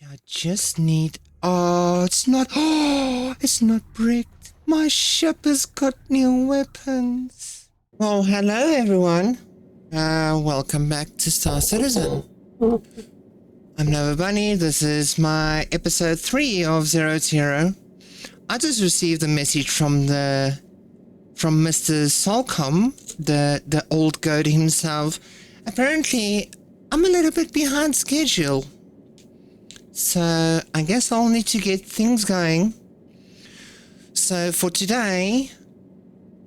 I just need... Oh, it's not... Oh, it's not bricked. My ship has got new weapons. Well, hello everyone. Welcome back to Star Citizen. I'm Nova Bunny. This is my episode 3 of Zero to Hero. I just received a message from Mr. Solcom, the old goat himself. Apparently, I'm a little bit behind schedule. So, I guess I'll need to get things going. So, for today,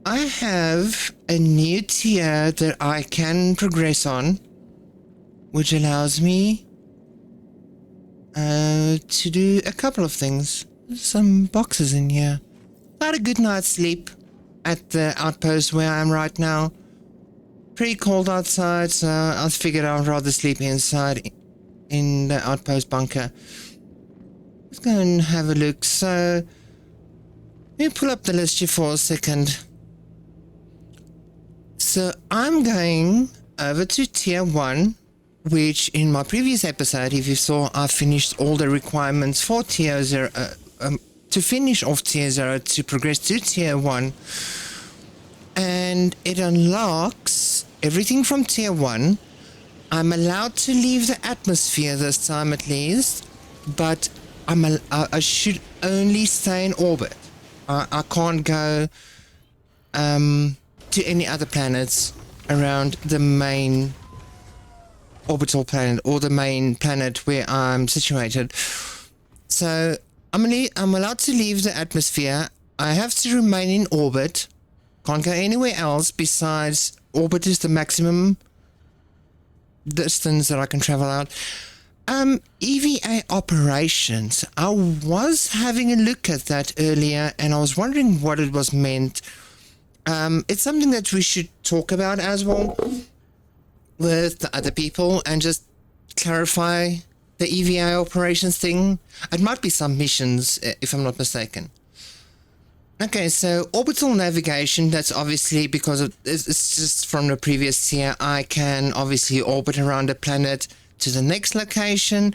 I have a new tier that I can progress on, which allows me to do a couple of things. There's some boxes in here. I had a good night's sleep at the outpost where I am right now. Pretty cold outside, so I figured I'd rather sleep inside in the outpost bunker. Let's go and have a look. So, let me pull up the list here for a second. So, I'm going over to tier 1, which in my previous episode, if you saw, I finished all the requirements for tier 0, to finish off tier 0 to progress to tier 1. And it unlocks everything from tier 1. I'm allowed to leave the atmosphere this time at least, but I should only stay in orbit. I can't go to any other planets around the main orbital planet or the main planet where I'm situated. So I'm allowed to leave the atmosphere. I have to remain in orbit. Can't go anywhere else besides orbit is the maximum distance that I can travel out. EVA operations. I was having a look at that earlier and I was wondering what it was meant. It's something that we should talk about as well with the other people and just clarify the EVA operations thing. It might be some missions if I'm not mistaken. Okay, so orbital navigation, that's obviously because it's just from the previous tier. I can obviously orbit around a planet to the next location.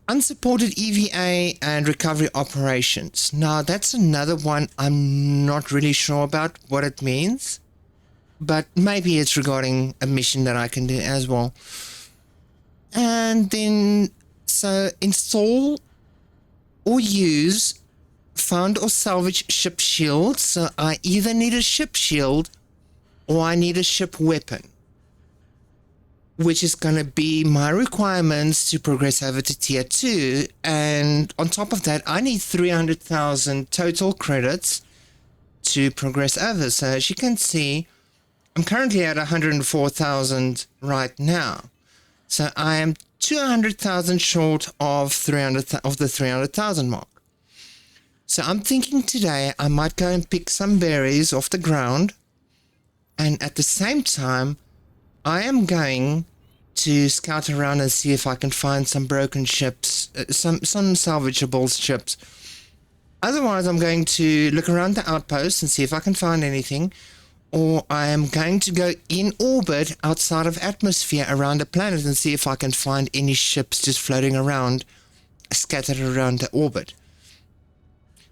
Unsupported EVA and recovery operations. Now, that's another one I'm not really sure about what it means, but maybe it's regarding a mission that I can do as well. And then, so install or use found or salvage ship shield. So I either need a ship shield or I need a ship weapon, which is going to be my requirements to progress over to tier 2. And on top of that, I need 300,000 total credits to progress over. So as you can see, I'm currently at 104,000 right now. So I am 200,000 short of the 300,000 mark. So I'm thinking today I might go and pick some berries off the ground, and at the same time I am going to scout around and see if I can find some broken ships, some salvageable ships. Otherwise I'm going to look around the outpost and see if I can find anything, or I am going to go in orbit outside of atmosphere around the planet and see if I can find any ships just floating around, scattered around the orbit.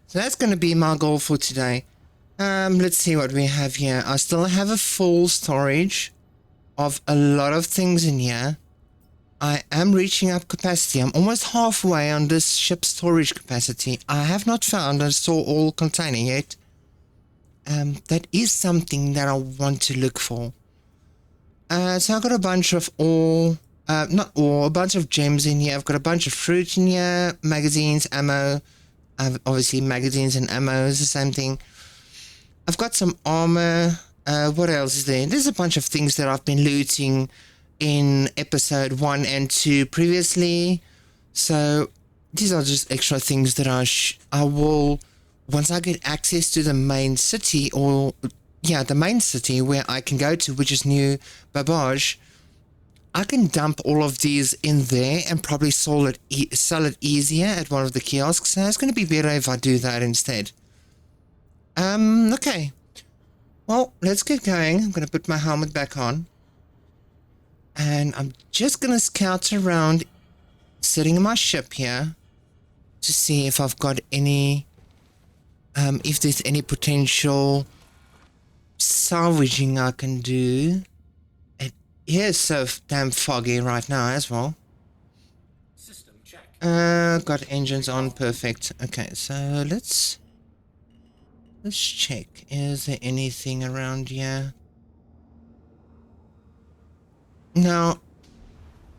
So that's going to be my goal for today. Let's see what we have here. I still have a full storage of a lot of things in here. I am reaching up capacity. I'm almost halfway on this ship storage capacity. I have not found a store all container yet. That is something that I want to look for. So I've got a bunch of not ore, a bunch of gems in here. I've got a bunch of fruit in here, magazines, ammo. Obviously magazines and ammo is the same thing. I've got some armor. What else is there? There's a bunch of things that I've been looting in episode 1 and 2 previously. So these are just extra things that I will, once I get access to the main city, the main city where I can go to, which is New Babage, I can dump all of these in there and probably sell it easier at one of the kiosks. So it's going to be better if I do that instead. Okay. Well, let's get going. I'm going to put my helmet back on. And I'm just going to scout around sitting in my ship here to see if I've got any, if there's any potential salvaging I can do. It is so damn foggy right now as well. System check. Got engines on, perfect. Okay, so let's check. Is there anything around here? Now,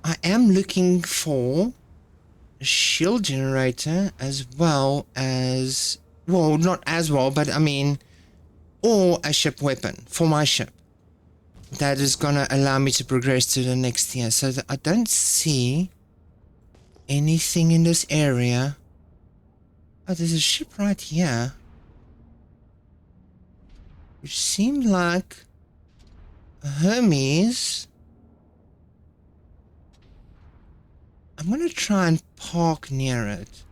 I am looking for a shield generator as well as, well, not as well, but I mean, or a ship weapon for my ship. That is gonna allow me to progress to the next tier. So that I don't see anything in this area. Oh, there's a ship right here, which seemed like a Hermes. I'm gonna try and park near it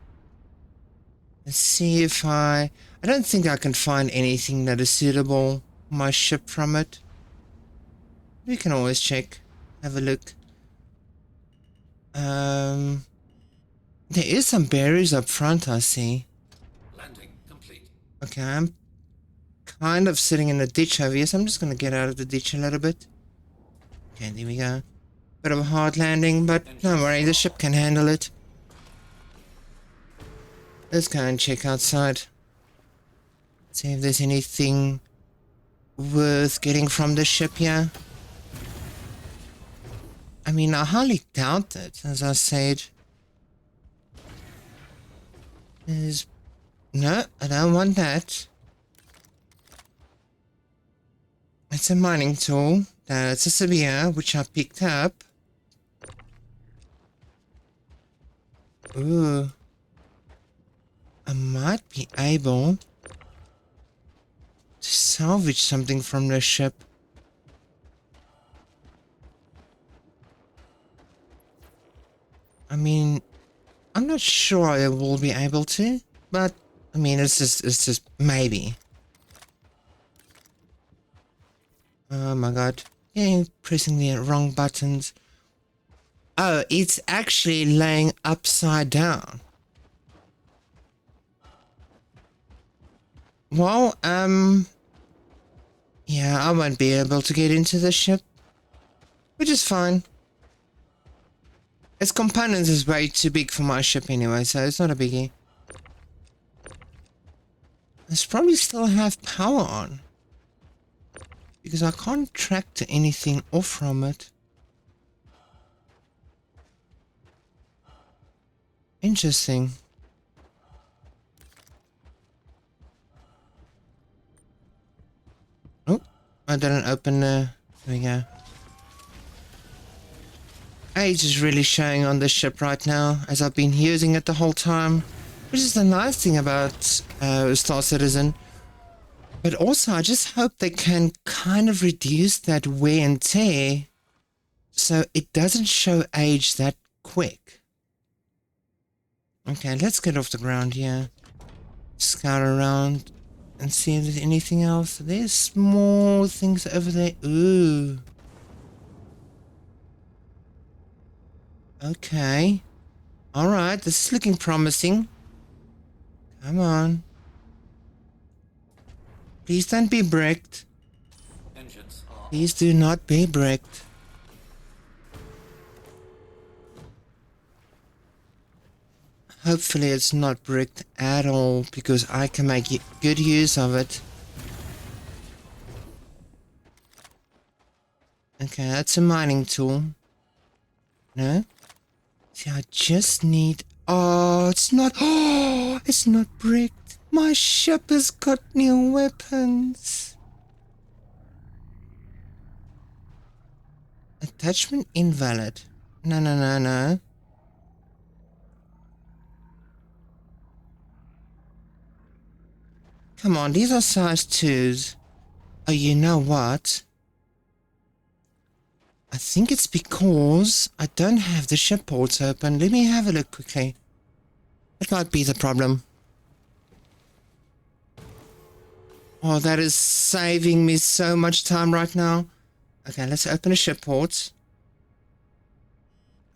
and see if I don't think I can find anything that is suitable for my ship from it. We can always check, have a look. There is some berries up front, I see. Landing complete. Okay, I'm kind of sitting in a ditch over here, so I'm just gonna get out of the ditch a little bit. Okay, there we go. Bit of a hard landing, but don't worry, the ship can handle it. Let's go and check outside. See if there's anything worth getting from the ship here. I mean, I highly doubt it, as I said. No, I don't want that. It's a mining tool. That's a severe, which I picked up. Ooh. I might be able to salvage something from the ship. I mean, I'm not sure I will be able to, but I mean, it's just maybe. Oh my god. Yeah, pressing the wrong buttons. Oh, it's actually laying upside down. Well, yeah, I won't be able to get into the ship, which is fine. Its components is way too big for my ship anyway, so it's not a biggie. It's probably still have power on, because I can't track to anything off from it. Interesting. Oh, I didn't open the... There we go. Age is really showing on this ship right now, as I've been using it the whole time. Which is the nice thing about Star Citizen. But also, I just hope they can kind of reduce that wear and tear, so it doesn't show age that quick. Okay, let's get off the ground here. Scout around and see if there's anything else. There's small things over there. Ooh. Okay. Alright, this is looking promising. Come on. Please don't be bricked. Engines are Please do not be bricked. Hopefully it's not bricked at all, because I can make good use of it. Okay, that's a mining tool. No? See, I just need... Oh, it's not... Oh, it's not bricked. My ship has got new weapons. Attachment invalid. No, no, no, no. Come on, these are size 2s. Oh, you know what? I think it's because I don't have the ship ports open. Let me have a look quickly. That might be the problem. Oh, that is saving me so much time right now. Okay, let's open the ship ports.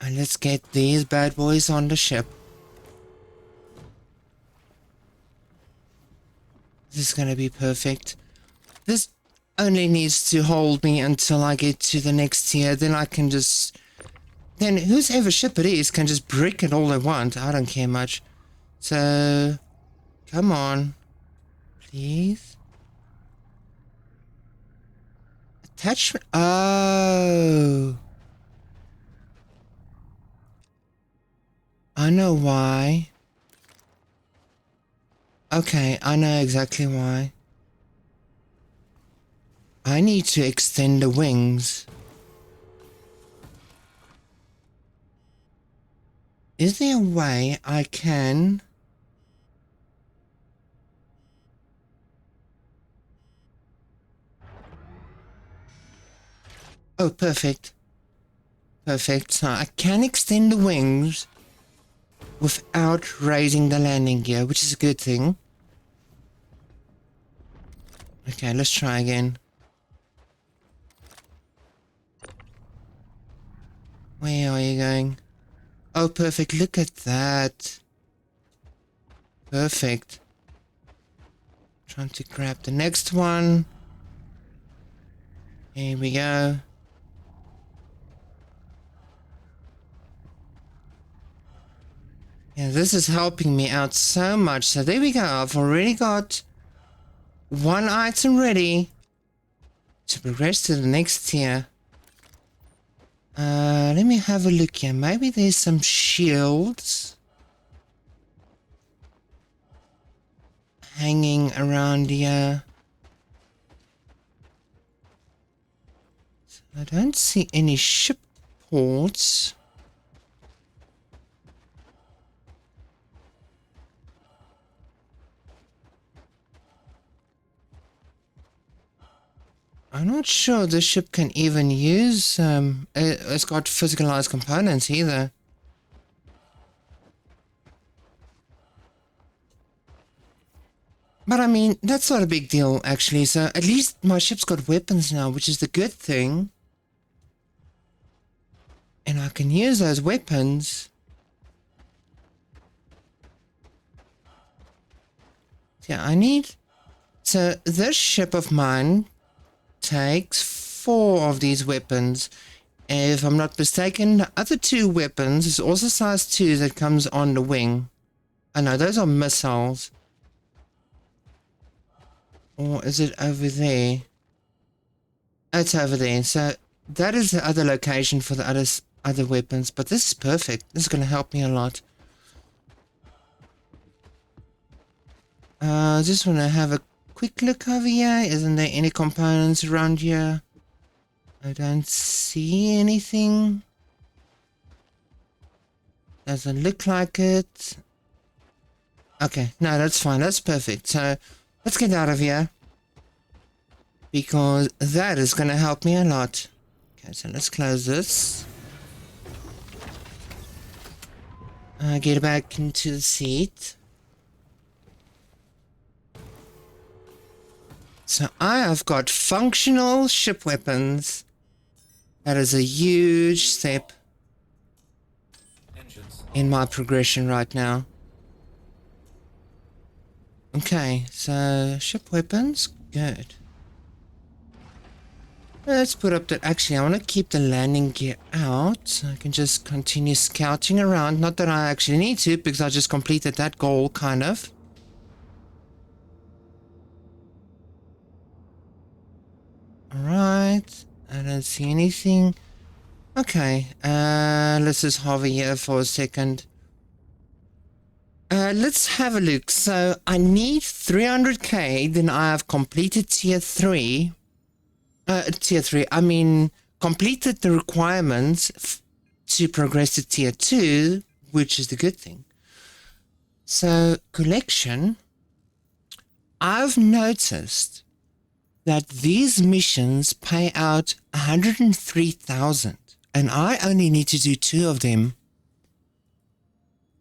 And let's get these bad boys on the ship. This is gonna be perfect. This only needs to hold me until I get to the next tier. Then I can just... Then whoever ship it is can just brick it all they want. I don't care much. So... Come on. Please. Attachment... Oh... I know why. Okay, I know exactly why. I need to extend the wings. Is there a way I can... Oh, perfect. Perfect. So I can extend the wings without raising the landing gear, which is a good thing. Okay, let's try again. Where are you going? Oh, perfect. Look at that. Perfect. Trying to grab the next one. Here we go. Yeah, this is helping me out so much. So there we go. I've already got one item ready to progress to the next tier. Let me have a look here. Maybe there's some shields hanging around here. So I don't see any ship ports. I'm not sure the ship can even use, it's got physicalized components either. But I mean, that's not a big deal actually, so at least my ship's got weapons now, which is the good thing. And I can use those weapons. Yeah, I need... So this ship of mine takes 4 of these weapons. If I'm not mistaken, the other 2 weapons is also size 2 that comes on the wing. Oh no, those are missiles. Or is it over there? Oh, it's over there. So that is the other location for the other weapons. But this is perfect. This is going to help me a lot. I just want to have a quick look over here. Isn't there any components around here? I don't see anything. Doesn't look like it. Okay, no, that's fine. That's perfect. So let's get out of here, because that is going to help me a lot. Okay, so let's close this. Get back into the seat. So I have got functional ship weapons. That is a huge step in my progression right now. Okay, so ship weapons, good. Let's put up the... Actually, I want to keep the landing gear out, so I can just continue scouting around. Not that I actually need to, because I just completed that goal, kind of. Alright, I don't see anything. Okay, let's just hover here for a second. Let's have a look. So, I need 300k, then I have completed tier 3. Tier 3, I mean, completed the requirements to progress to tier 2, which is the good thing. So, collection, I've noticed that these missions pay out 103,000, and I only need to do 2 of them.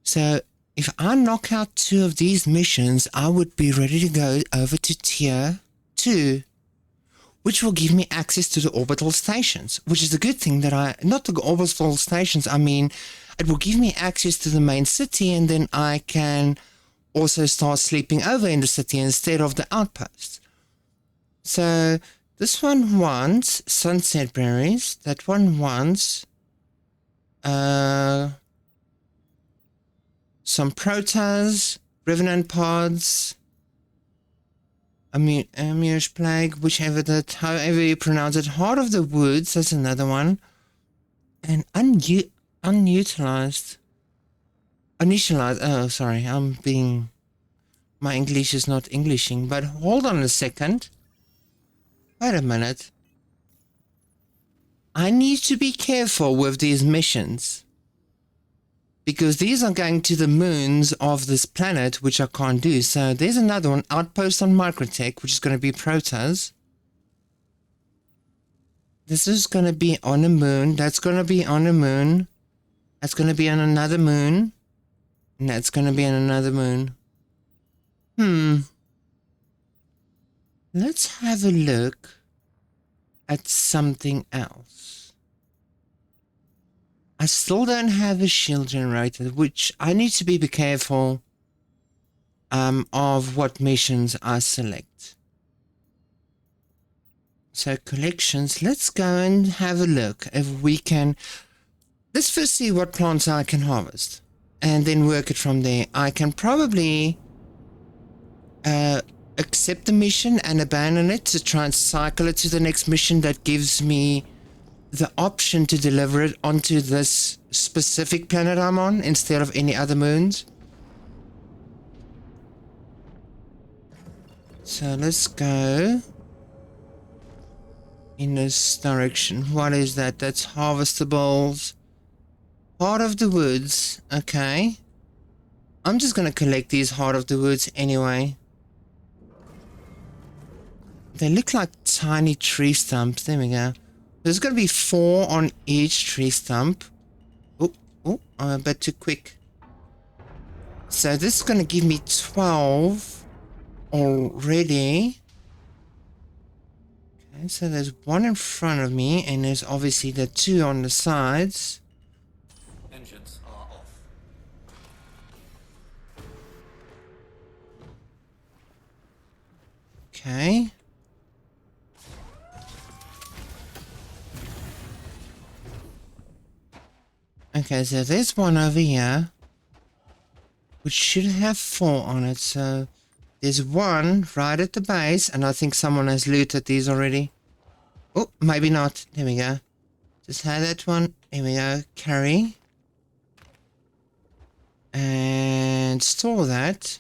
So if I knock out 2 of these missions, I would be ready to go over to tier 2, which will give me access to the orbital stations, which is a good thing that not the orbital stations, I mean, it will give me access to the main city, and then I can also start sleeping over in the city instead of the outpost. So this one wants sunset berries, that one wants some protas, revenant pods, Amuse plague, however you pronounce it. Heart of the woods, that's another one. And unutilized. Initialized. Oh, sorry, my English is not Englishing, but hold on a second. Wait a minute. I need to be careful with these missions, because these are going to the moons of this planet, which I can't do. So there's another one, Outpost on Microtech, which is going to be Protas. This is going to be on a moon. That's going to be on a moon. That's going to be on another moon. And that's going to be on another moon. Let's have a look at something else. I still don't have a shield generator, which I need to be careful of what missions I select. So collections, let's go and have a look if we can. Let's first see what plants I can harvest and then work it from there. I can probably accept the mission and abandon it to try and cycle it to the next mission that gives me the option to deliver it onto this specific planet I'm on instead of any other moons. So let's go in this direction. What is that? That's harvestables. Heart of the woods. Okay. I'm just going to collect these Heart of the woods anyway. They look like tiny tree stumps. There we go. There's going to be 4 on each tree stump. Oh, I'm a bit too quick. So this is going to give me 12 already. Okay, so there's 1 in front of me, and there's obviously the 2 on the sides. Engines are off. Okay. Okay, so there's 1 over here, which should have 4 on it. So there's 1 right at the base, and I think someone has looted these already. Oh, maybe not. There we go. Just had that one. There we go. Carry. And store that.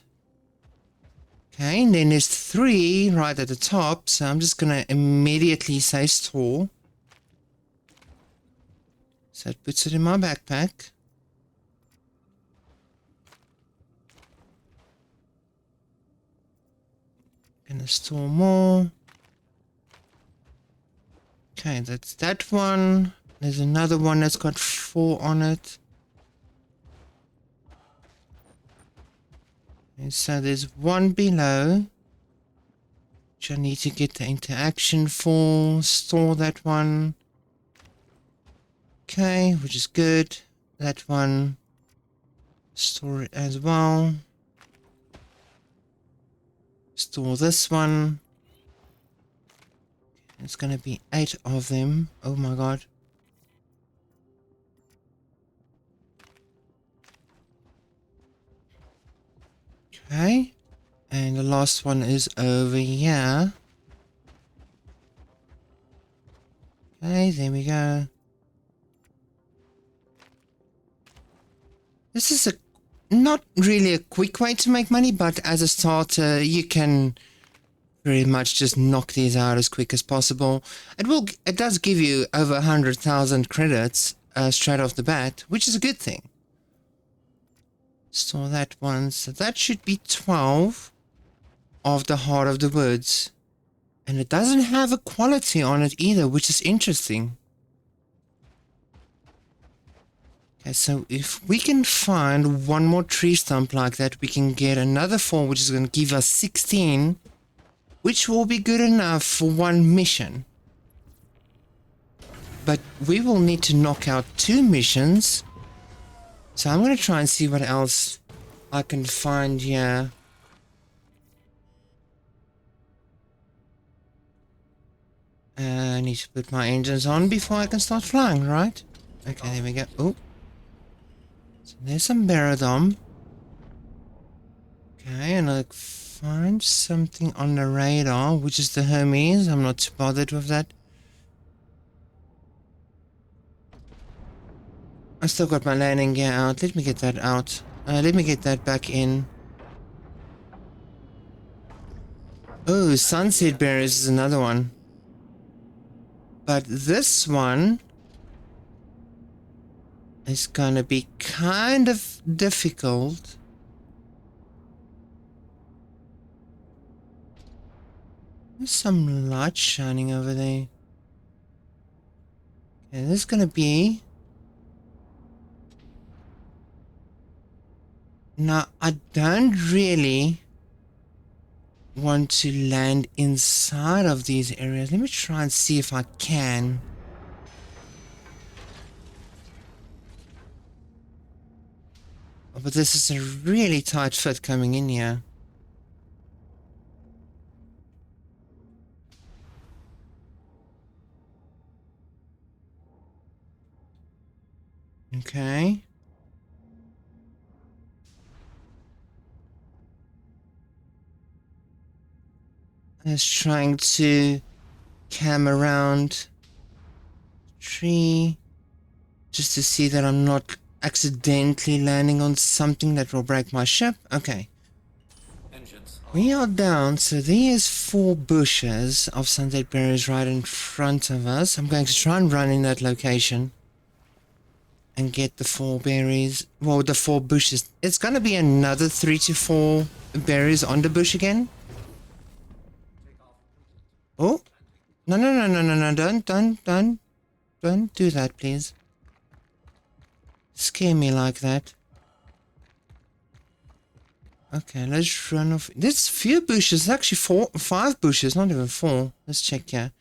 Okay, and then there's 3 right at the top, so I'm just gonna immediately say store. So it puts it in my backpack. Gonna store more. Okay, that's that one. There's another one that's got 4 on it. And so there's 1 below, which I need to get the interaction for. Store that one. Okay, which is good. That one, store it as well. Store this one. It's gonna be 8 of them. Oh my god. Okay, and the last one is over here. Okay, there we go. This is not really a quick way to make money, but as a starter, you can very much just knock these out as quick as possible. It does give you over 100,000 credits straight off the bat, which is a good thing. Store that one, so that should be 12 of the Heart of the Woods. And it doesn't have a quality on it either, which is interesting. Okay, so if we can find 1 more tree stump like that, we can get another 4, which is going to give us 16. which will be good enough for one mission. But we will need to knock out 2 missions. So I'm going to try and see what else I can find here. I need to put my engines on before I can start flying, right? Okay, there we go. Oh. So there's some Baradom. Okay, and I find something on the radar, which is the Hermes. I'm not too bothered with that. I still got my landing gear out. Let me get that out. Let me get that back in. Oh, Sunset Bearers is another one. But this one is gonna be kind of difficult. There's some light shining over there. Okay, this is gonna be... Now, I don't really want to land inside of these areas. Let me try and see if I can. Oh, but this is a really tight fit coming in here. Okay. Just trying to cam around tree just to see that I'm not accidentally landing on something that will break my ship. Okay. Engines We are down, so there's 4 bushes of sunset berries right in front of us. I'm going to try and run in that location and get the 4 berries. Well, the 4 bushes. It's going to be another 3 to 4 berries on the bush again. Oh, no, don't do that, please. Scare me like that. Okay, let's run off. There's few bushes, actually 5 bushes, not even 4. Let's check here.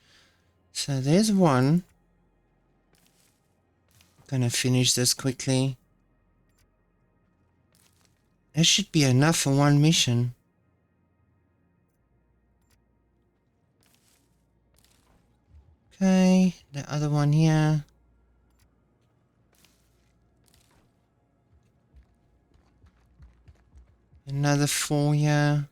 So there's 1. Gonna finish this quickly. There should be enough for 1 mission. Okay, the other one here. Another 4 here.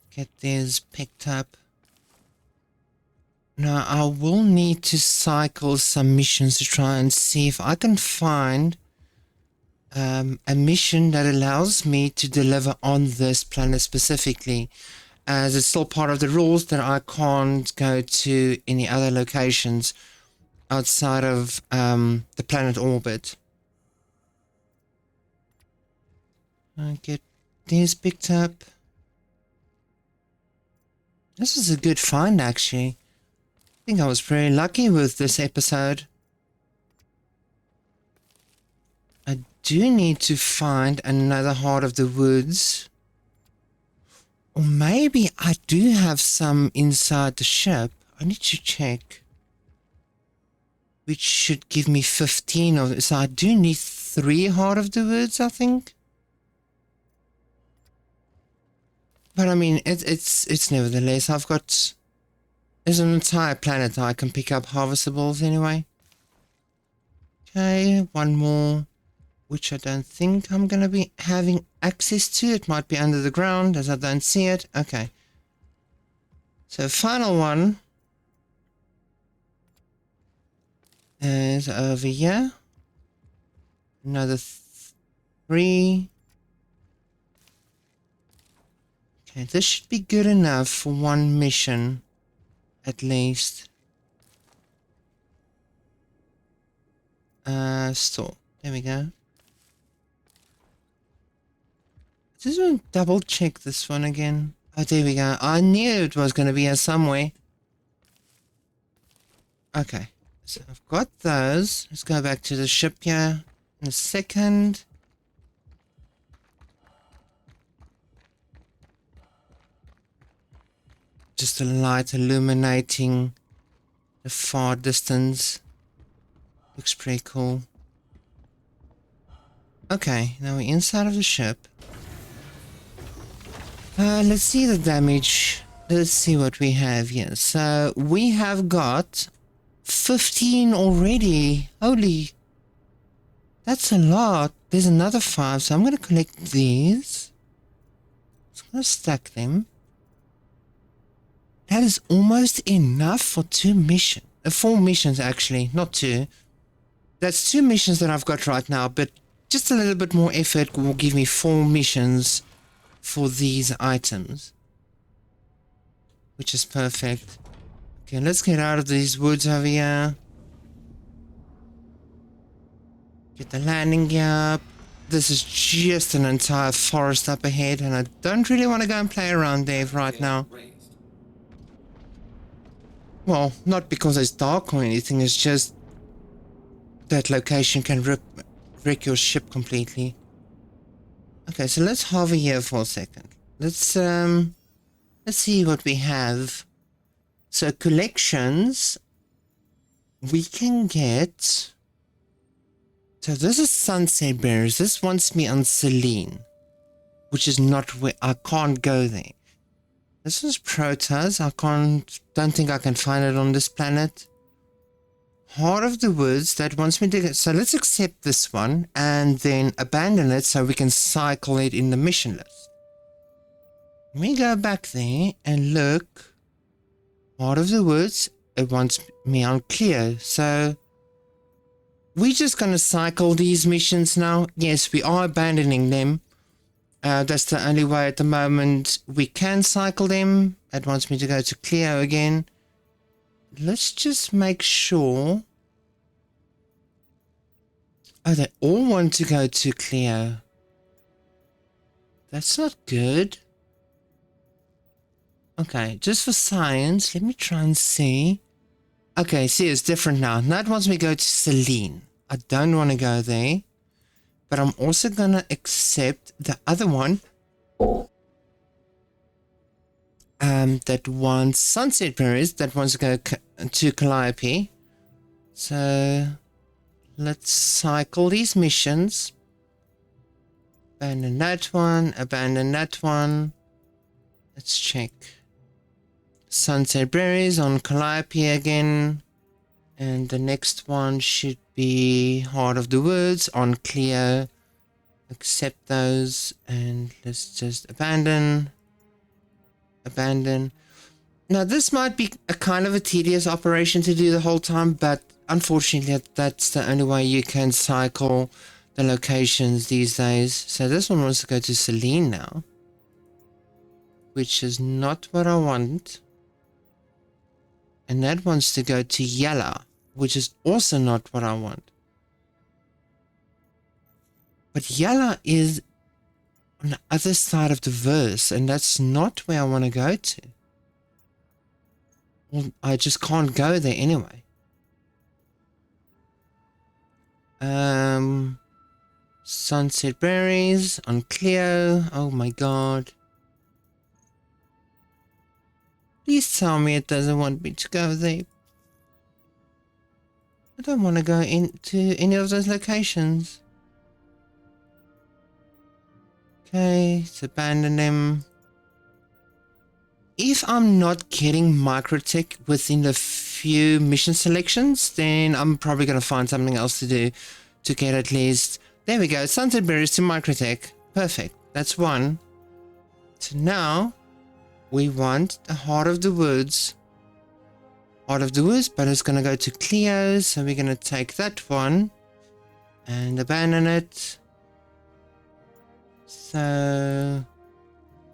Get these picked up. Now I will need to cycle some missions to try and see if I can find a mission that allows me to deliver on this planet specifically, as it's still part of the rules that I can't go to any other locations outside of the planet orbit. I get these picked up. This is a good find, actually. I think I was pretty lucky with this episode. I do need to find another Heart of the Woods. Or maybe I do have some inside the ship. I need to check. Which should give me 15 of them. So I do need 3 Heart of the Woods, I think. But I mean, it's nevertheless, I've got... There's an entire planet I can pick up harvestables anyway. Okay, 1 more. Which I don't think I'm going to be having access to. It might be under the ground as I don't see it. Okay. So final one is over here. Another 3. Okay, this should be good enough for 1 mission, at least. Store. There we go. Just want to double check this one again. Oh, there we go. I knew it was going to be here somewhere. Okay. So I've got those. Let's go back to the ship here in a second. just the light illuminating the far distance. Looks pretty cool. Okay, now we're inside of the ship. Let's see the damage. Let's see what we have here. So we have got 15 already. Holy, that's a lot. There's another 5, so I'm going to collect these. I'm going to stack them. That is almost enough for 2 missions. 4 missions actually, not 2. That's 2 missions that I've got right now, but just a little bit more effort will give me 4 missions for these items, which is perfect. Okay, let's get out of these woods over here. Get the landing gear up. This is just an entire forest up ahead, and I don't really want to go and play around there right now. Well, not because it's dark or anything, it's just that location can wreck your ship completely. Okay, so let's hover here for a second. Let's see what we have. So collections, we can get. So this is Sunset Berries. This wants me on Selene, which is not where I can't go there. This is Proteus. Don't think I can find it on this planet. Heart of the Woods, that wants me to get. So let's accept this one and then abandon it so we can cycle it in the mission list. Let me go back there and look. Heart of the Woods, it wants me on clear. So we're just going to cycle these missions now. Yes, we are abandoning them. That's the only way at the moment we can cycle them. It wants me to go to Cleo again. Let's just make sure. Oh, they all want to go to Cleo. That's not good. Okay, just for science, let me try and see. Okay, see, it's different now. Now it wants me to go to Selene. I don't want to go there. But I'm also going to accept the other one. That wants Sunset Berries. That wants to go to Calliope. So let's cycle these missions. Abandon that one. Abandon that one. Let's check. Sunset Berries on Calliope again. And the next one should be Heart of the Woods on Cleo. Accept those and let's just abandon. Abandon. Now this might be a kind of a tedious operation to do the whole time, but unfortunately that's the only way you can cycle the locations these days. So this one wants to go to Selene now, which is not what I want. And that wants to go to Yella, which is also not what I want. But Yella is on the other side of the verse, and that's not where I want to go to. Well, I just can't go there anyway. Sunset Berries on Cleo. Oh my god. Please tell me it doesn't want me to go there. I don't want to go into any of those locations. Okay, let's abandon them. If I'm not getting microtech within the few mission selections, then I'm probably going to find something else to do to get at least. There we go, Sunset Berries to microtech. Perfect, that's one. So now we want the Heart of the Woods. Heart of the Woods, but it's going to go to Cleo, so we're going to take that one and abandon it. So,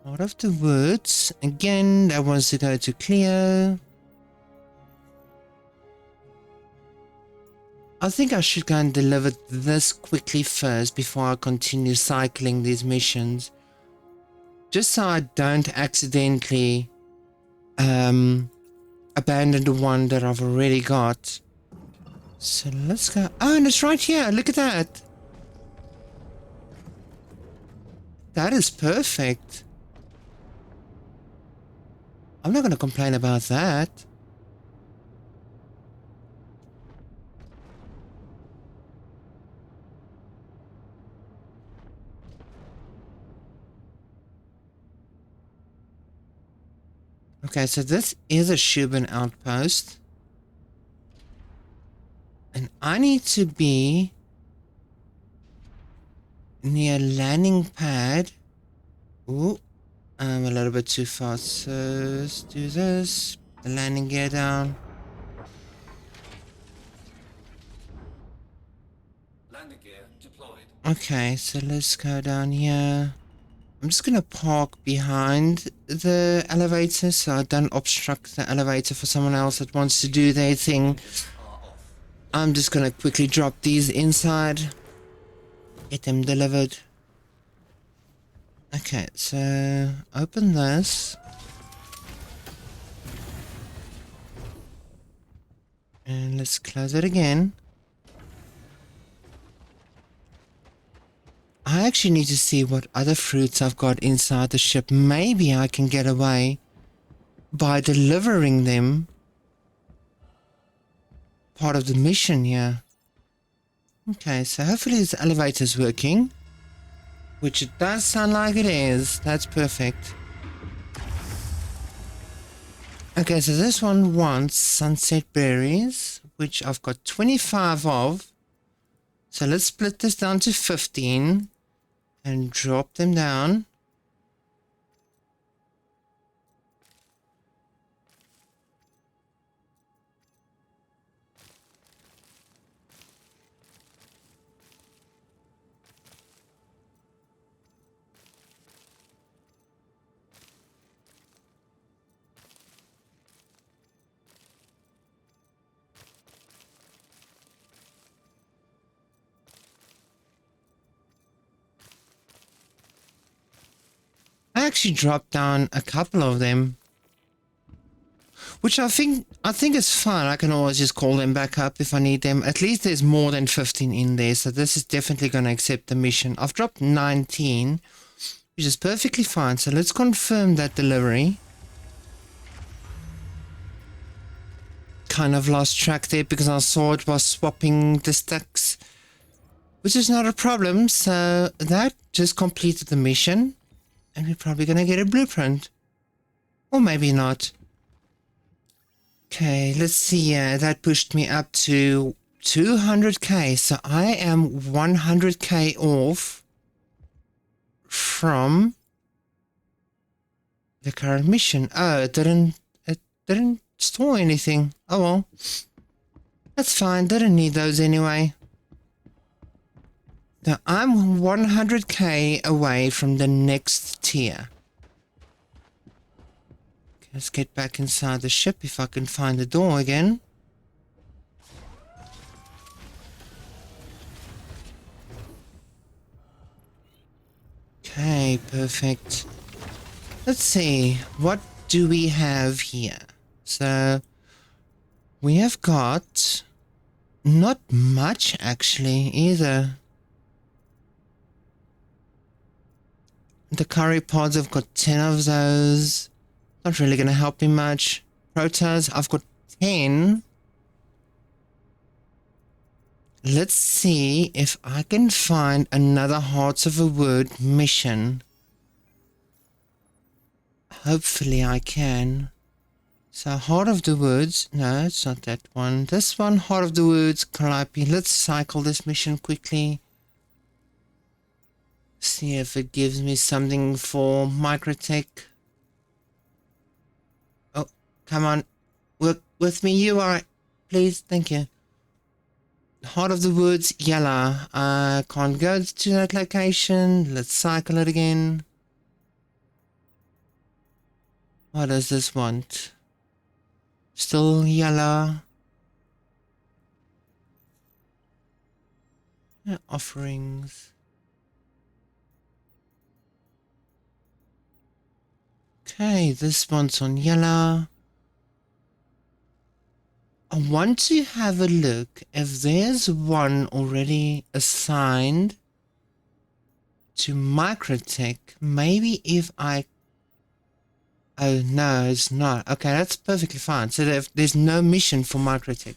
Heart of the Woods, again, that wants to go to Cleo. I think I should go and deliver this quickly first before I continue cycling these missions. Just so I don't accidentally abandon the one that I've already got. So let's go. Oh, and it's right here. Look at that. That is perfect. I'm not going to complain about that. Okay, so this is a Shubin outpost. And I need to be near landing pad. Ooh, I'm a little bit too fast. So let's do this. The landing gear down. Landing gear deployed. Okay, so let's go down here. I'm just gonna park behind the elevator so I don't obstruct the elevator for someone else that wants to do their thing. Engines are off. I'm just gonna quickly drop these inside. Get them delivered. Okay, so open this. And let's close it again. I actually need to see what other fruits I've got inside the ship. Maybe I can get away by delivering them. Part of the mission here. Okay, so hopefully this elevator's working. Which it does sound like it is. That's perfect. Okay, so this one wants sunset berries, which I've got 25 of. So let's split this down to 15 and drop them down. I actually dropped down a couple of them, which I think is fine. I can always just call them back up if I need them. At least there's more than 15 in there, so this is definitely going to accept the mission. I've dropped 19, which is perfectly fine. So let's confirm that delivery. Kind of lost track there because I saw it was swapping the sticks, which is not a problem. So that just completed the mission. And we're probably going to get a blueprint. Or maybe not. Okay, let's see. That pushed me up to 200k. So I am 100k off from the current mission. Oh, it didn't store anything. Oh well. That's fine. Didn't need those anyway. Now I'm 100k away from the next tier. Okay, let's get back inside the ship if I can find the door again. Okay, perfect. Let's see, what do we have here? So, we have got not much actually either. The curry pods, I've got 10 of those. Not really going to help me much. Protas, I've got 10. Let's see if I can find another Hearts of a Wood mission. Hopefully I can. So Heart of the Woods. No, it's not that one. This one, Heart of the Woods, Calliope. Let's cycle this mission quickly. See if it gives me something for Microtech. Oh, come on. Work with me, you are. Please, thank you. Heart of the Woods, yellow. I can't go to that location. Let's cycle it again. What does this want? Still yellow. Yeah, offerings. Okay, this one's on yellow. I want to have a look if there's one already assigned to Microtech. Maybe if I Oh, no, it's not. Okay, that's perfectly fine. So there's no mission for Microtech.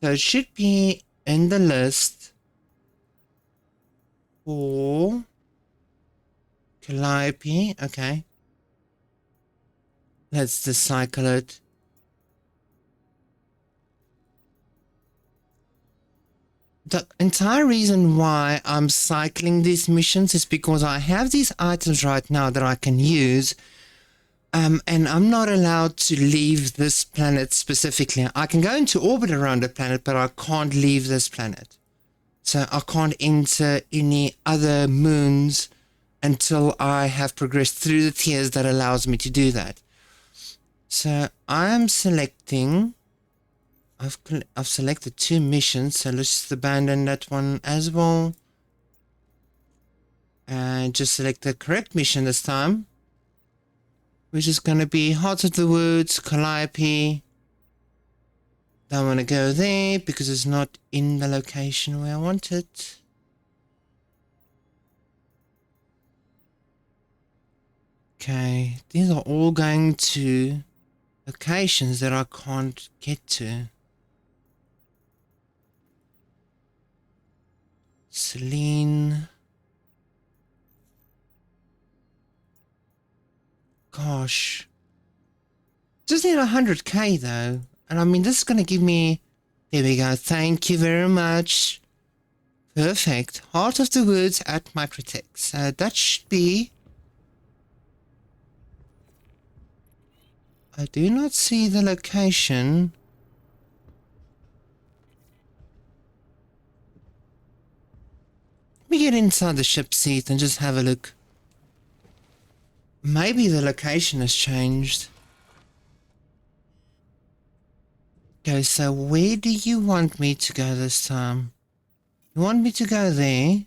So it should be in the list for Calliope. Okay. Let's just cycle it. The entire reason why I'm cycling these missions is because I have these items right now that I can use. And I'm not allowed to leave this planet specifically. I can go into orbit around the planet, but I can't leave this planet. So I can't enter any other moons until I have progressed through the tiers that allows me to do that. So I am selecting... I've selected 2 missions, so let's just abandon that one as well. And just select the correct mission this time, which is going to be Heart of the Woods, Calliope. Don't want to go there because it's not in the location where I want it. Okay, these are all going to locations that I can't get to. Celine. Gosh. Just need 100k though. And I mean, this is going to give me... There we go. Thank you very much. Perfect. Heart of the Woods at Microtech. So that should be... I do not see the location. Let me get inside the ship seat and just have a look. Maybe the location has changed. Okay, so where do you want me to go this time? You want me to go there?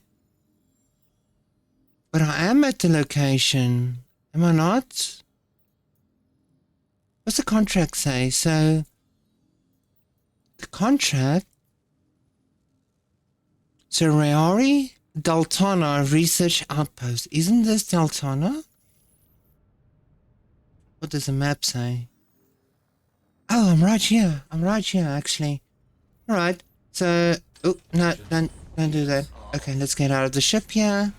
But I am at the location. Am I not? What's the contract say? So, the contract... So, Reari Daltona Research Outpost. Isn't this Daltona? What does the map say? Oh, I'm right here. I'm right here, actually. Alright, so... Oh, no, don't do that. Okay, let's get out of the ship here.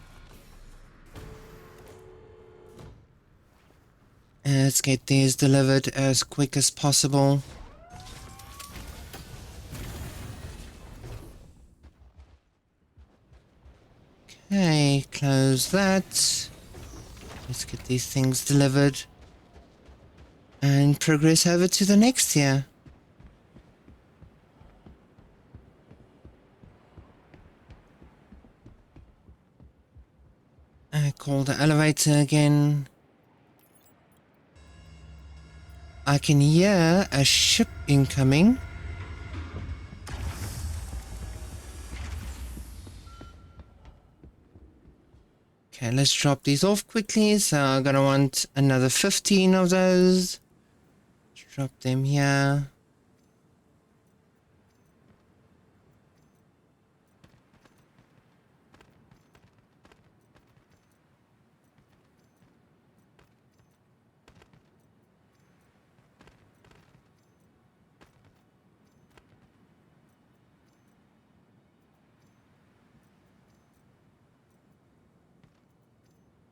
And let's get these delivered as quick as possible. Okay, close that. Let's get these things delivered. And progress over to the next tier. I call the elevator again. I can hear a ship incoming. Okay, let's drop these off quickly. So I'm gonna want another 15 of those. Let's drop them here.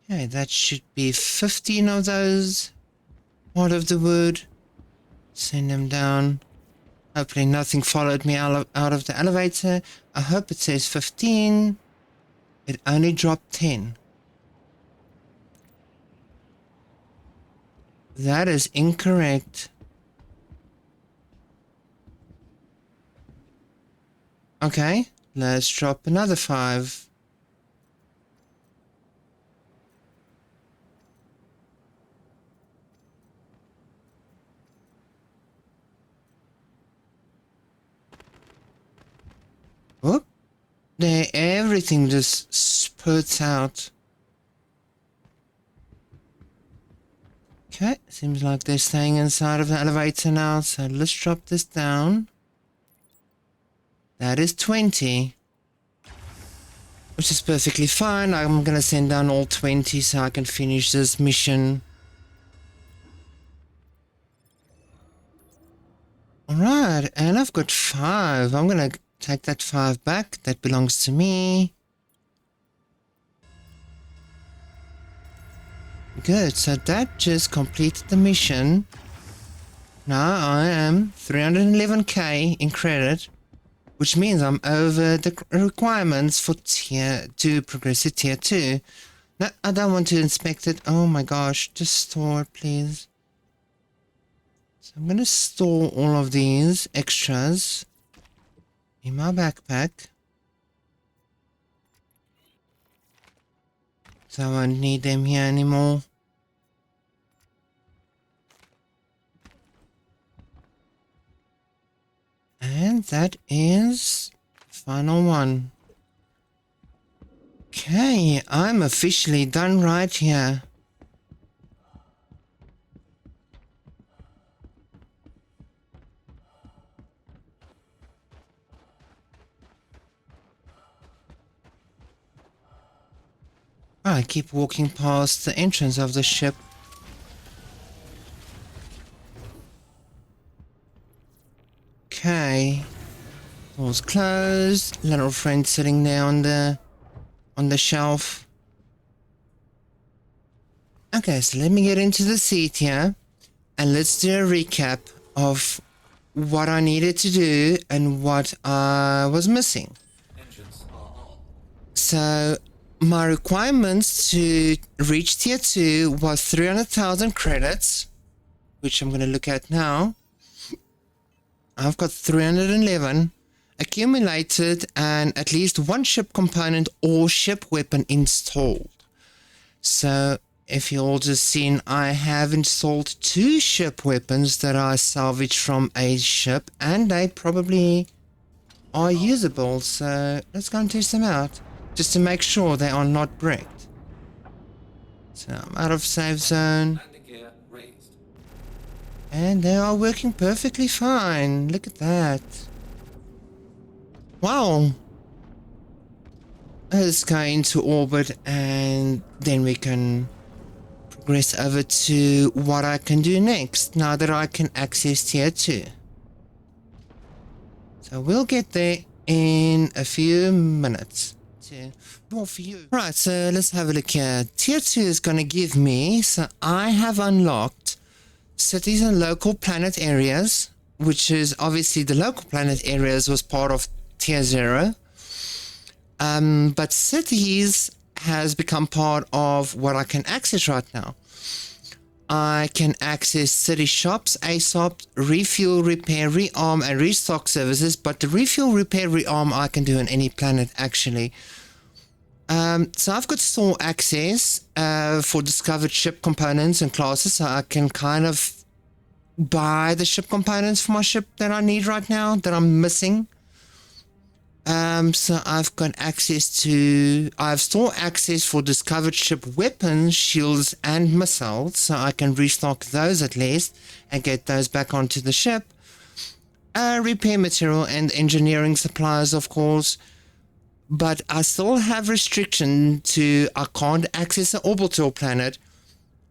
Okay, that should be 15 of those. Heart of the Wood. Send them down. Hopefully nothing followed me out of the elevator. I hope it says 15. It only dropped 10. That is incorrect. Okay, let's drop another 5. Whoop. There, everything just spurts out. Okay, seems like they're staying inside of the elevator now, so let's drop this down. That is 20. Which is perfectly fine. I'm gonna send down all 20 so I can finish this mission. Right, and I've got 5. I'm gonna take that 5 back. That belongs to me. Good, so that just completed the mission. Now I am 311k in credit, which means I'm over the requirements for to progress to tier 2. No, I don't want to inspect it. Oh my gosh, just store it, please. So I'm going to store all of these extras in my backpack. So I won't need them here anymore. And that is the final one. Okay, I'm officially done right here. I keep walking past the entrance of the ship. Okay. Doors closed. Little friend sitting there on the shelf. Okay, so let me get into the seat here. And let's do a recap of what I needed to do and what I was missing. Engines are on. So my requirements to reach tier 2 was 300,000 credits, which I'm going to look at now. I've got 311 accumulated and at least one ship component or ship weapon installed. So if you all just seen, I have installed 2 ship weapons that I salvaged from a ship, and they probably are usable. So let's go and test them out, just to make sure they are not bricked. So I'm out of safe zone, Landing gear raised. and they are working perfectly fine. Look at that. Wow. Let's go into orbit, and then we can progress over to what I can do next now that I can access tier 2. So we'll get there in a few minutes. More for you. Right, so let's have a look here. Tier 2 is going to give me, so I have unlocked cities and local planet areas, which is obviously the local planet areas was part of tier 0. But cities has become part of what I can access right now. I can access city shops, ASOP, refuel, repair, rearm, and restock services, but the refuel, repair, rearm I can do on any planet actually. So I've got store access for discovered ship components and classes, so I can kind of buy the ship components for my ship that I need right now, that I'm missing. So I've got access to, I have store access for discovered ship weapons, shields, and missiles, so I can restock those at least and get those back onto the ship. Repair material and engineering supplies, of course, but I still have restriction to, I can't access an orbital planet,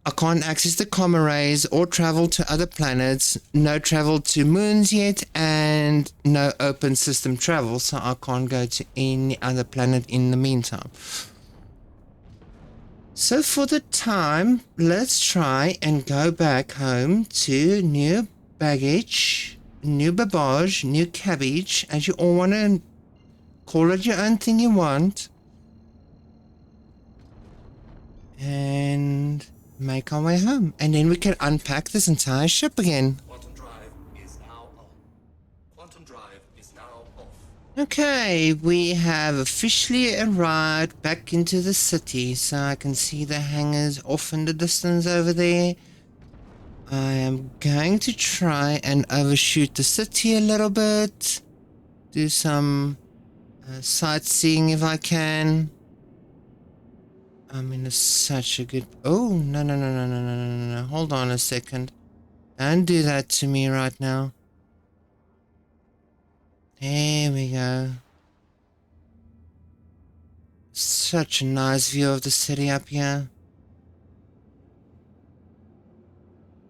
I can't access the comma rays or travel to other planets, no travel to moons yet, and no open system travel, so I can't go to any other planet in the meantime. So for the time, let's try and go back home to new baggage, new babbage, new cabbage, as you all want to call it your own thing you want. And make our way home, and then we can unpack this entire ship again. Quantum drive is now on. Quantum drive is now off. Okay, we have officially arrived back into the city, so I can see the hangars off in the distance over there. I am going to try and overshoot the city a little bit, do some sightseeing if I can. I'm in such a good... Oh, no. Hold on a second. Don't do that to me right now. There we go. Such a nice view of the city up here.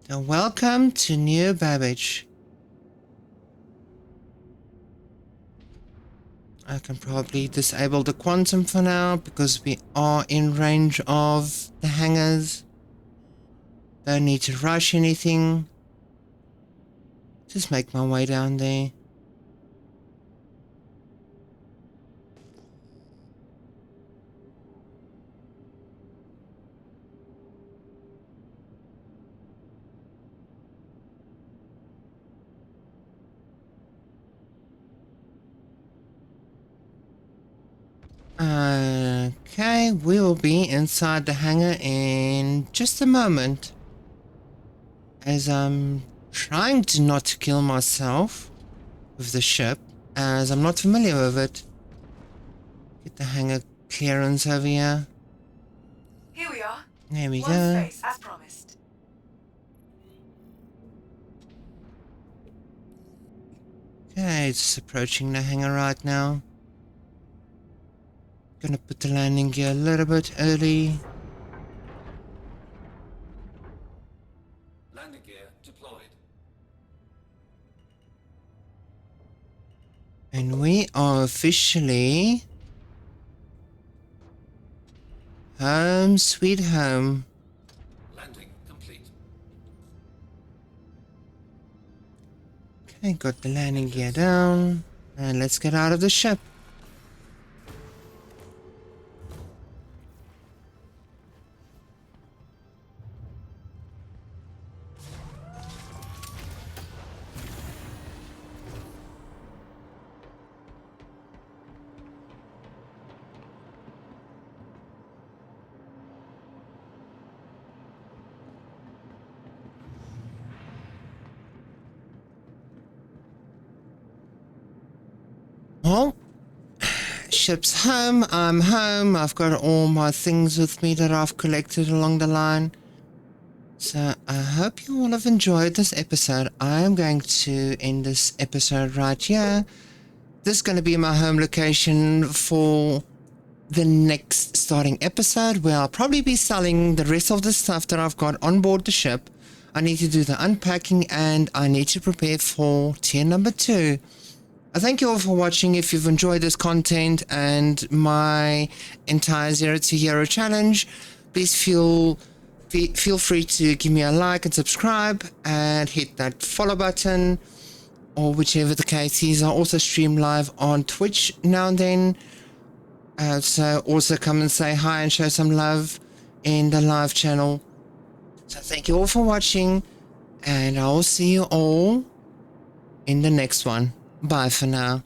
So welcome to New Babbage. I can probably disable the quantum for now because we are in range of the hangars. Don't need to rush anything. Just make my way down there. Okay, we will be inside the hangar in just a moment. As I'm trying to not kill myself with the ship, as I'm not familiar with it. Get the hangar clearance over here. Here we are. There we One go. space, as promised. Okay, it's approaching the hangar right now. Gonna put the landing gear a little bit early. Landing gear deployed. And we are officially home sweet home. Landing complete. Okay, got the landing gear down. And let's get out of the ship. Well, ship's home, I'm home, I've got all my things with me that I've collected along the line. So I hope you all have enjoyed this episode. I am going to end this episode right here. This is going to be my home location for the next starting episode, where I'll probably be selling the rest of the stuff that I've got on board the ship. I need to do the unpacking and I need to prepare for tier number 2. I thank you all for watching. If you've enjoyed this content and my entire 0 to Hero challenge, please feel free to give me a like and subscribe and hit that follow button, or whichever the case is. I also stream live on Twitch now and then, so also come and say hi and show some love in the live channel. So thank you all for watching, and I will see you all in the next one. Bye for now.